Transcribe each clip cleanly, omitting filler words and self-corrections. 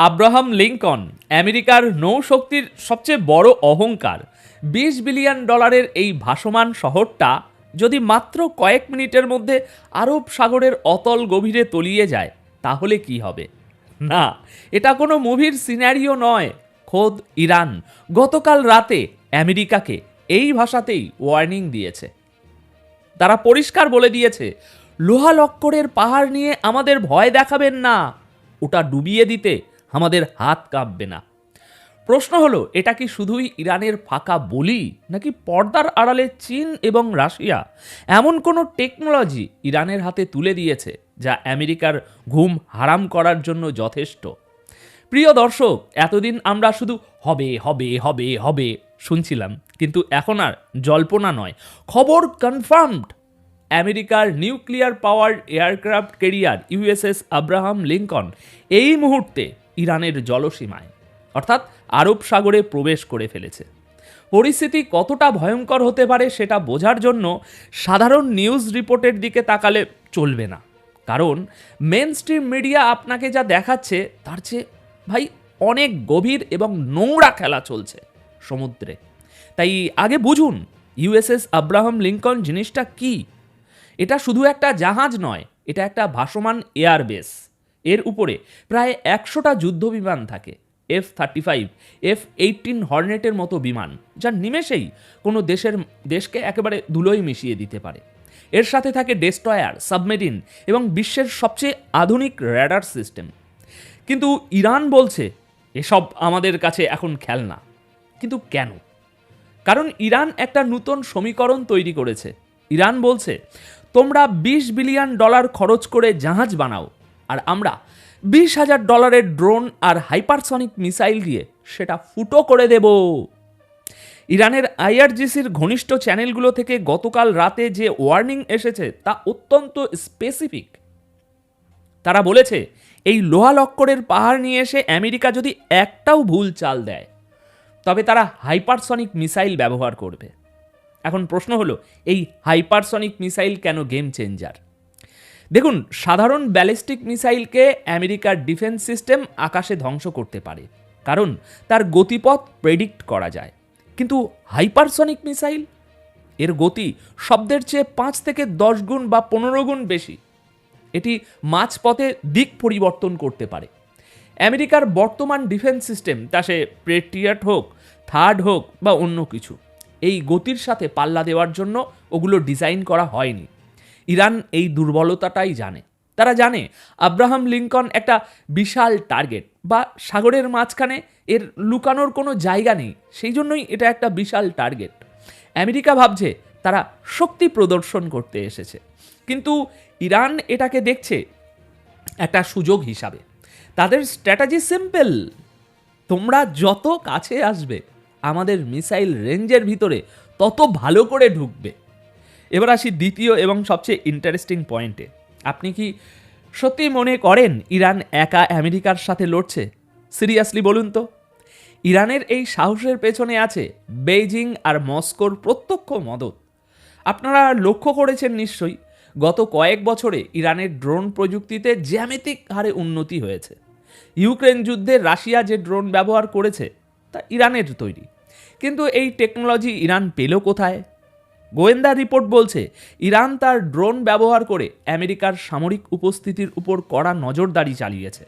Abraham Lincoln আমেরিকার নৌশক্তির সবচেয়ে বড় অহংকার। $20 বিলিয়ন এই ভাসমান শহরটা যদি মাত্র কয়েক মিনিটের মধ্যে আরব সাগরের অতল গভীরে তলিয়ে যায় তাহলে কি হবে? না, এটা কোনো মুভির সিনারিও নয়। খোদ ইরান গতকাল রাতে আমেরিকাকে এই ভাষাতেই ওয়ার্নিং দিয়েছে। তারা পরিষ্কার বলে দিয়েছে, লোহা লক্করের পাহাড় নিয়ে আমাদের ভয় দেখাবেন না, ওটা ডুবিয়ে দিতে আমাদের হাত কাঁপবে না। প্রশ্ন হলো, এটা কি শুধুই ইরানের ফাঁকা বলি, নাকি পর্দার আড়ালে চীন এবং রাশিয়া এমন কোনো টেকনোলজি ইরানের হাতে তুলে দিয়েছে যা আমেরিকার ঘুম হারাম করার জন্য যথেষ্ট? প্রিয় দর্শক, এতদিন আমরা শুধু হবে হবে হবে হবে শুনছিলাম, কিন্তু এখন আর জল্পনা নয়, খবর কনফার্মড। আমেরিকার nuclear power aircraft carrier USS Abraham Lincoln এই মুহূর্তে ইরানের জলসীমায় অর্থাৎ আরব সাগরে প্রবেশ করে ফেলেছে। পরিস্থিতি কতটা ভয়ঙ্কর হতে পারে সেটা বোঝার জন্য সাধারণ নিউজ রিপোর্টের দিকে তাকালে চলবে না, কারণ মেন স্ট্রিম মিডিয়া আপনাকে যা দেখাচ্ছে তার চেয়ে ভাই অনেক গভীর এবং নোংরা খেলা চলছে সমুদ্রে। তাই আগে বুঝুন ইউএসএস আব্রাহাম লিঙ্কন জিনিসটা কি। এটা শুধু একটা জাহাজ নয়, এটা একটা ভাসমান এয়ারবেস। এর উপরে প্রায় 100টা যুদ্ধ বিমান থাকে, F-35, F-18 হর্নেটের মতো বিমান, যা নিমেষেই কোনো দেশকে একেবারে ধুলোয় মিশিয়ে দিতে পারে। এর সাথে থাকে ডেস্ট্রয়ার, সাবমেরিন এবং বিশ্বের সবচেয়ে আধুনিক র্যাডার সিস্টেম। কিন্তু ইরান বলছে এসব আমাদের কাছে এখন খেলনা। কিন্তু কেন? কারণ ইরান একটা নতুন সমীকরণ তৈরি করেছে। ইরান বলছে, তোমরা $20 বিলিয়ন খরচ করে জাহাজ বানাও, আর আমরা $20,000 ড্রোন আর হাইপারসনিক মিসাইল দিয়ে সেটা ফুটো করে দেব। ইরানের আইআরজিসির ঘনিষ্ঠ চ্যানেলগুলো থেকে গতকাল রাতে যে ওয়ার্নিং এসেছে তা অত্যন্ত স্পেসিফিক। তারা বলেছে, এই লোহা লক্করের পাহাড় নিয়ে এসে আমেরিকা যদি একটাও ভুল চাল দেয় তবে তারা হাইপারসনিক মিসাইল ব্যবহার করবে। এখন প্রশ্ন হলো, এই হাইপারসনিক মিসাইল কেন গেম চেঞ্জার? দেখুন, সাধারণ ব্যালিস্টিক মিসাইলকে আমেরিকার ডিফেন্স সিস্টেম আকাশে ধ্বংস করতে পারে, কারণ তার গতিপথ প্রেডিক্ট করা যায়। কিন্তু হাইপারসনিক মিসাইল, এর গতি শব্দের চেয়ে 5 থেকে 10 গুণ বা 15 গুণ বেশি। এটি মাঝপথে দিক পরিবর্তন করতে পারে। আমেরিকার বর্তমান ডিফেন্স সিস্টেম, তা সে পেট্রিয়ট হোক, থার্ড হোক বা অন্য কিছু, এই গতির সাথে পাল্লা দেওয়ার জন্য ওগুলো ডিজাইন করা হয়নি। ইরান এই দুর্বলতাটাই জানে। তারা জানে আব্রাহাম লিঙ্কন একটা বিশাল টার্গেট, বা সাগরের মাঝখানে এর লুকানোর কোনো জায়গা নেই, সেই জন্যই এটা একটা বিশাল টার্গেট। আমেরিকা ভাবছে তারা শক্তি প্রদর্শন করতে এসেছে, কিন্তু ইরান এটাকে দেখছে একটা সুযোগ হিসাবে। তাদের স্ট্র্যাটেজি সিম্পল, তোমরা যত কাছে আসবে আমাদের মিসাইল রেঞ্জের ভিতরে তত ভালো করে ঢুকবে। এবার আসি দ্বিতীয় এবং সবচেয়ে ইন্টারেস্টিং পয়েন্টে। আপনি কি সত্যি মনে করেন ইরান একা আমেরিকার সাথে লড়ছে? সিরিয়াসলি বলুন তো। ইরানের এই সাহসের পেছনে আছে বেইজিং আর মস্কোর প্রত্যক্ষ মদত। আপনারা লক্ষ্য করেছেন নিশ্চয়ই, গত কয়েক বছরে ইরানের ড্রোন প্রযুক্তিতে জ্যামিতিক হারে উন্নতি হয়েছে। ইউক্রেন যুদ্ধে রাশিয়া যে ড্রোন ব্যবহার করেছে তা ইরানের তৈরি। কিন্তু এই টেকনোলজি ইরান পেল কোথায়? গোয়েন্দা রিপোর্ট বলছে ইরান তার ড্রোন ব্যবহার করে আমেরিকার সামরিক উপস্থিতির উপর কড়া নজরদারি চালিয়েছে।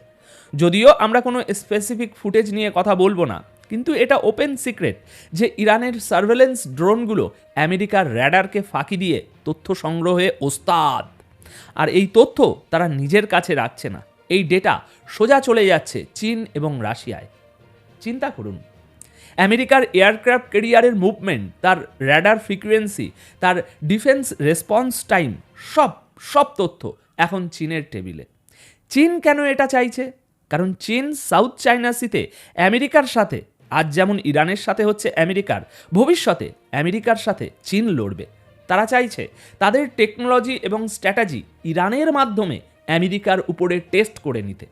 যদিও আমরা কোনো স্পেসিফিক ফুটেজ নিয়ে কথা বলবো না, কিন্তু এটা ওপেন সিক্রেট যে ইরানের সার্ভেলেন্স ড্রোনগুলো আমেরিকার র্যাডারকে ফাঁকি দিয়ে তথ্য সংগ্রহে ওস্তাদ। আর এই তথ্য তারা নিজের কাছে রাখছে না, এই ডেটা সোজা চলে যাচ্ছে চীন এবং রাশিয়ায়। চিন্তা করুন, আমেরিকার এয়ারক্রাফট ক্যারিয়ারের মুভমেন্ট, তার র্যাডার ফ্রিকোয়েন্সি, তার ডিফেন্স রেসপন্স টাইম, সব তথ্য এখন চীনের টেবিলে। চীন কেন এটা চাইছে? কারণ চীন সাউথ চায়না সিতে আমেরিকার সাথে, আজ যেমন ইরানের সাথে হচ্ছে আমেরিকার, ভবিষ্যতে আমেরিকার সাথে চীন লড়বে। তারা চাইছে তাদের টেকনোলজি এবং স্ট্র্যাটেজি ইরানের মাধ্যমে আমেরিকার উপরে টেস্ট করে নিতে।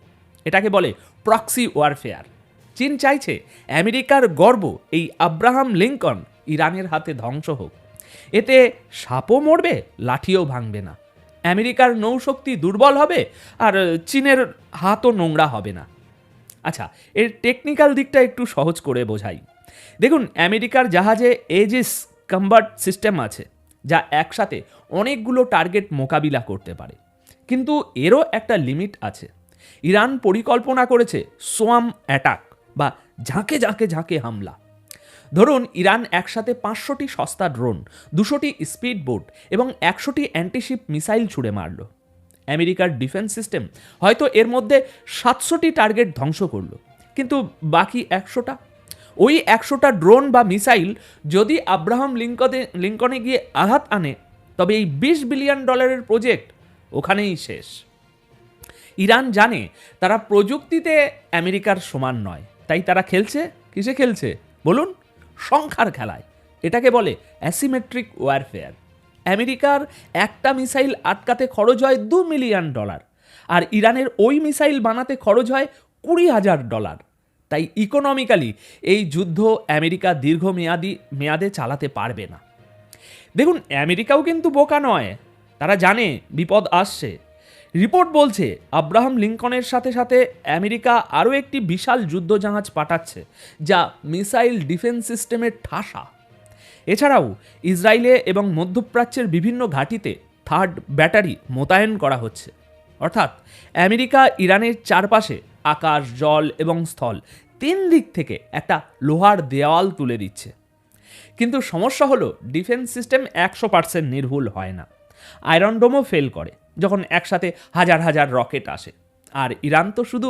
এটাকে বলে প্রক্সি ওয়ারফেয়ার। চীন চাইছে আমেরিকার গর্ব এই আব্রাহাম লিঙ্কন ইরানের হাতে ধ্বংস হোক। এতে সাপও মরবে, লাঠিও ভাঙবে না। আমেরিকার নৌশক্তি দুর্বল হবে, আর চীনের হাতও নোংরা হবে না। আচ্ছা, এর টেকনিক্যাল দিকটা একটু সহজ করে বোঝাই। দেখুন, আমেরিকার জাহাজে এজিস কম্বাট সিস্টেম আছে, যা একসাথে অনেকগুলো টার্গেট মোকাবিলা করতে পারে। কিন্তু এরও একটা লিমিট আছে। ইরান পরিকল্পনা করেছে সোয়াম অ্যাটাক বা ঝাঁকে ঝাঁকে ঝাঁকে হামলা। ধরুন, ইরান একসাথে 500টি সস্তা ড্রোন, 200টি স্পিড বোট এবং 100টি অ্যান্টিশিপ মিসাইল ছুড়ে মারল। আমেরিকার ডিফেন্স সিস্টেম হয়তো এর মধ্যে 700টি টার্গেট ধ্বংস করলো, কিন্তু বাকি 100টা, ওই 100টা ড্রোন বা মিসাইল যদি আব্রাহাম লিঙ্কনে গিয়ে আঘাত আনে, তবে এই $20 বিলিয়ন প্রজেক্ট ওখানেই শেষ। ইরান জানে তারা প্রযুক্তিতে আমেরিকার সমান নয়, তাই তারা খেলছে কিসে খেলছে বলুন? সংখ্যার খেলায়। এটাকে বলে অ্যাসিমেট্রিক ওয়ারফেয়ার। আমেরিকার একটা মিসাইল আটকাতে খরচ হয় $2 মিলিয়ন, আর ইরানের ওই মিসাইল বানাতে খরচ হয় $20,000। তাই ইকোনমিক্যালি এই যুদ্ধ আমেরিকা মেয়াদে চালাতে পারবে না। দেখুন, আমেরিকাও কিন্তু বোকা নয়, তারা জানে বিপদ আসছে। রিপোর্ট বলছে আব্রাহাম লিঙ্কনের সাথে সাথে আমেরিকা আরও একটি বিশাল যুদ্ধজাহাজ পাঠাচ্ছে, যা মিসাইল ডিফেন্স সিস্টেমের ঠাসা। এছাড়াও ইসরায়েলে এবং মধ্যপ্রাচ্যের বিভিন্ন ঘাঁটিতে থার্ড ব্যাটারি মোতায়েন করা হচ্ছে। অর্থাৎ আমেরিকা ইরানের চারপাশে আকাশ, জল এবং স্থল 3 দিক থেকে একটা লোহার দেওয়াল তুলে দিচ্ছে। কিন্তু সমস্যা হলো, ডিফেন্স সিস্টেম 100% নির্ভুল হয় না। আয়রন ডোমও ফেল করে যখন একসাথে হাজার হাজার রকেট আসে। আর ইরান তো শুধু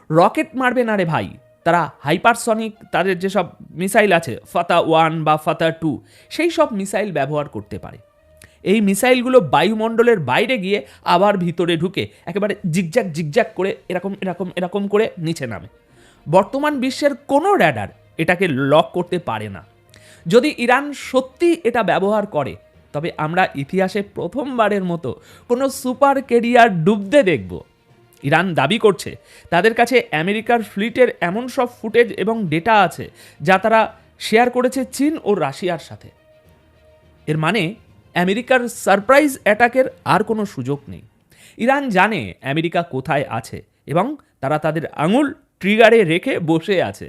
রকেট মারবে না রে ভাই, তারা হাইপারসনিক, তাদের যেসব মিসাইল আছে ফাতা 1 বা ফাতা 2, সেই সব মিসাইল ব্যবহার করতে পারে। এই মিসাইলগুলো বায়ুমণ্ডলের বাইরে গিয়ে আবার ভিতরে ঢুকে একেবারে জিগজ্যাগ জিগজ্যাগ করে এরকম এরকম এরকম করে নিচে নামে। বর্তমান বিশ্বের কোনো র্যাডার এটাকে লক করতে পারে না। যদি ইরান সত্যি এটা ব্যবহার করে, তবে আমরা ইতিহাসে প্রথমবারের মতো কোনো সুপার ক্যারিয়ার ডুবতে দেখব। ইরান দাবি করছে তাদের কাছে আমেরিকার ফ্লিটের এমন সব ফুটেজ এবং ডেটা আছে যা তারা শেয়ার করেছে চীন ও রাশিয়ার সাথে। এর মানে আমেরিকার সারপ্রাইজ অ্যাটাকের আর কোনো সুযোগ নেই। ইরান জানে আমেরিকা কোথায় আছে এবং তারা তাদের আঙুল ট্রিগারে রেখে বসে আছে।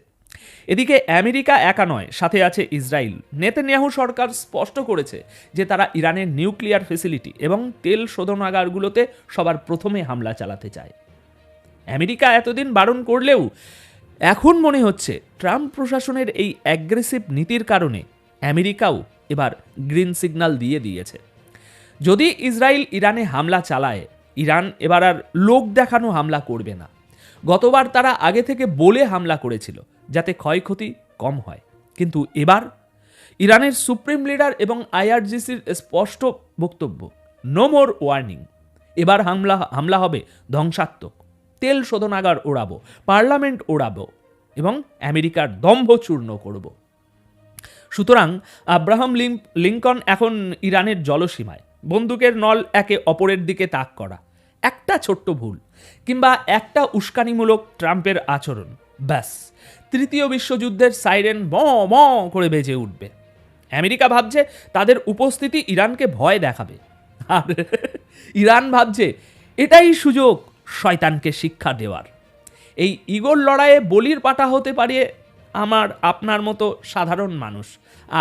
এদিকে আমেরিকা একা নয়, সাথে আছে ইসরায়েল। নেতানিয়াহু সরকার স্পষ্ট করেছে যে তারা ইরানের নিউক্লিয়ার ফ্যাসিলিটি এবং তেল শোধনাগারগুলোতে সবার প্রথমে হামলা চালাতে চায়। আমেরিকা এতদিন বারণ করলেও এখন মনে হচ্ছে ট্রাম্প প্রশাসনের এই অ্যাগ্রেসিভ নীতির কারণে আমেরিকাও এবার গ্রিন সিগন্যাল দিয়ে দিয়েছে। যদি ইসরায়েল ইরানে হামলা চালায়, ইরান এবার আর লোক দেখানো হামলা করবে না। গতবার তারা আগে থেকে বলে হামলা করেছিল যাতে ক্ষয়ক্ষতি কম হয়, কিন্তু এবার ইরানের সুপ্রিম লিডার এবং আইআরজিসির স্পষ্ট বক্তব্য, নো মোর ওয়ার্নিং। এবার হামলা হবে ধ্বংসাত্মক। তেল শোধনাগার ওড়াবো, পার্লামেন্ট ওড়াবো এবং আমেরিকার দম্ভ চূর্ণ করব। সুতরাং আব্রাহাম লিঙ্কন এখন ইরানের জলসীমায়, বন্দুকের নল একে অপরের দিকে তাক করা। একটা ছোট্ট ভুল কিংবা একটা উস্কানিমূলক ট্রাম্পের আচরণ, ব্যাস তৃতীয় বিশ্বযুদ্ধের সাইরেন ব ব করে বেজে উঠবে। আমেরিকা ভাবছে তাদের উপস্থিতি ইরানকে ভয় দেখাবে, আর ইরান ভাবছে এটাই সুযোগ শয়তানকে শিক্ষা দেওয়ার। এই ইগোর লড়াইয়ে বলির পাঠা হতে পারে আপনার মতো সাধারণ মানুষ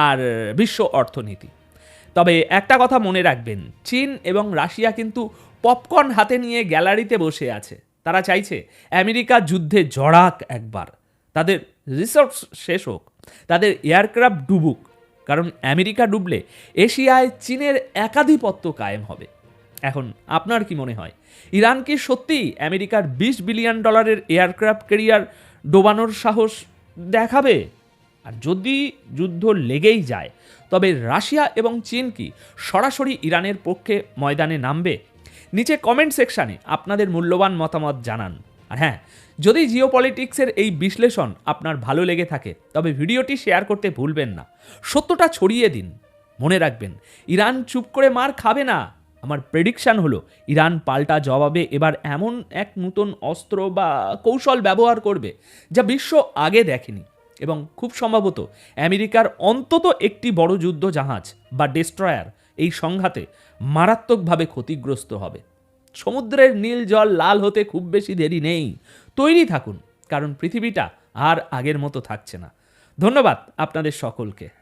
আর বিশ্ব অর্থনীতি। তবে একটা কথা মনে রাখবেন, চীন এবং রাশিয়া কিন্তু পপকর্ন হাতে নিয়ে গ্যালারিতে বসে আছে। তারা চাইছে আমেরিকা যুদ্ধে জড়াক একবার, তাদের রিসোর্স শেষ হোক, তাদের এয়ারক্রাফট ডুবুক। কারণ আমেরিকা ডুবলে এশিয়ায় চীনের একাধিপত্য কায়েম হবে। এখন আপনার কি মনে হয়, ইরান কি সত্যি আমেরিকার $20 বিলিয়ন এয়ারক্রাফট ক্যারিয়ার ডোবানোর সাহস দেখাবে? আর যদি যুদ্ধ লেগেই যায়, তবে রাশিয়া এবং চীন কি সরাসরি ইরানের পক্ষে ময়দানে নামবে? নিচে কমেন্ট সেকশানে আপনাদের মূল্যবান মতামত জানান। আর হ্যাঁ, যদি জিওপলিটিক্সের এই বিশ্লেষণ আপনার ভালো লেগে থাকে, তবে ভিডিওটি শেয়ার করতে ভুলবেন না। সত্যটা ছড়িয়ে দিন। মনে রাখবেন, ইরান চুপ করে মার খাবে না। আমার প্রেডিকশান হলো ইরান পাল্টা জবাবে এবার এমন এক নতুন অস্ত্র বা কৌশল ব্যবহার করবে যা বিশ্ব আগে দেখেনি, এবং খুব সম্ভবত আমেরিকার অন্তত একটি বড় যুদ্ধ জাহাজ বা ডেস্ট্রয়ার এই সংঘাতে মারাত্মকভাবে ক্ষতিগ্রস্ত হবে। সমুদ্রের নীল জল লাল হতে খুব বেশি দেরি নেই, তৈরি থাকুন, কারণ পৃথিবীটা আর আগের মতো থাকছে না। ধন্যবাদ আপনাদের সকলকে।